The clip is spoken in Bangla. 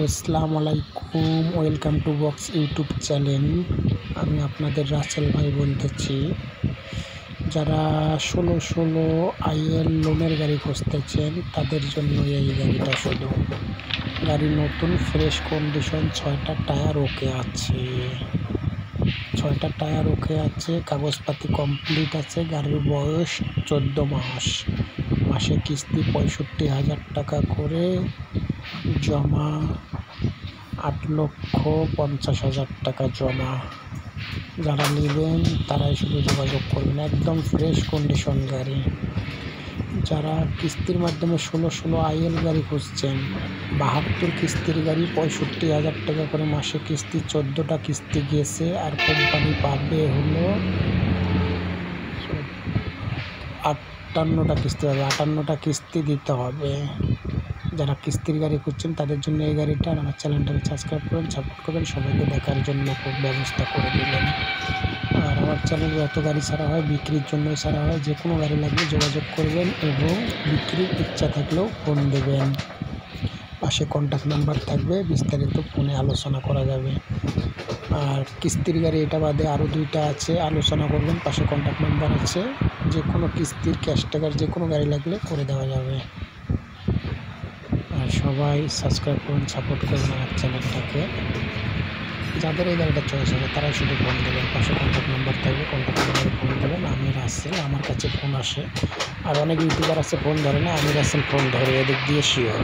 আসসালামু আলাইকুম, welcome to box YouTube channel. আমি আপনাদের রাসেল ভাই বলতেছি। যারা 16 আইএল লোনের গাড়ি খুঁজতেছেন তাদের জন্য এই গাড়িটা। শুধু গাড়ি নতুন, ফ্রেশ কন্ডিশন, 6টা টায়ার ওকে আছে। 6টা টায়ার ওকে আছে, কাগজপাতি কমপ্লিট আছে। গাড়ির বয়স 14 মাস। মাসে কিস্তি 65,000 টাকা করে, জমা 8,50,000 টাকা জমা। যারা নেবেন তারাই শুধু যোগাযোগ করবেন। একদম ফ্রেশ কন্ডিশন গাড়ি। যারা কিস্তির মাধ্যমে 16 আইএল গাড়ি খুঁজছেন, 72 কিস্তির গাড়ি 65,000 টাকা করে মাসে কিস্তি, 14টা কিস্তি গেছে। আর কোম্পানি পাবে হলো 58টা কিস্তি হবে। 58টা কিস্তি দিতে হবে। যারা কিস্তির গাড়ি খুঁজছেন তাদের জন্য এই গাড়িটা। আর আমার চ্যানেলটাকে সাবস্ক্রাইব করবেন, সাপোর্ট করবেন, সবাইকে দেখার জন্য খুব ব্যবস্থা করে দেবেন। আর আমার চ্যানেলে যত গাড়ি ছাড়া হয় বিক্রির জন্য ছাড়া হয়। যে কোনো গাড়ি লাগলে যোগাযোগ করবেন এবং বিক্রির ইচ্ছা থাকলেও ফোন দেবেন। পাশে কন্ট্যাক্ট নাম্বার থাকবে, বিস্তারিত ফোনে আলোচনা করা যাবে। আর কিস্তির গাড়ি এটা বাদে আরও 2টা আছে, আলোচনা করবেন। পাশে কন্ট্যাক্ট নাম্বার আছে। যে কোনো কিস্তির, ক্যাশ টাকার যে কোনো গাড়ি লাগলে করে দেওয়া যাবে। আর সবাই সাবস্ক্রাইব করুন, সাপোর্ট করুন আমার চ্যানেলটাকে। যাদের এই গাড়িটা চয়েস হবে তারাই শুধু ফোন দেবেন। পাশে কন্ট্যাক্ট নাম্বার থাকবে, কন্ট্যাক্ট নাম্বারে ফোন দেবেন। আমি রাসেল, আমার কাছে ফোন আসে। আর অনেক ইউটিউবার আছে ফোন ধরে না, আমি রাসেল ফোন ধরে, এদিক দিয়ে শিওর।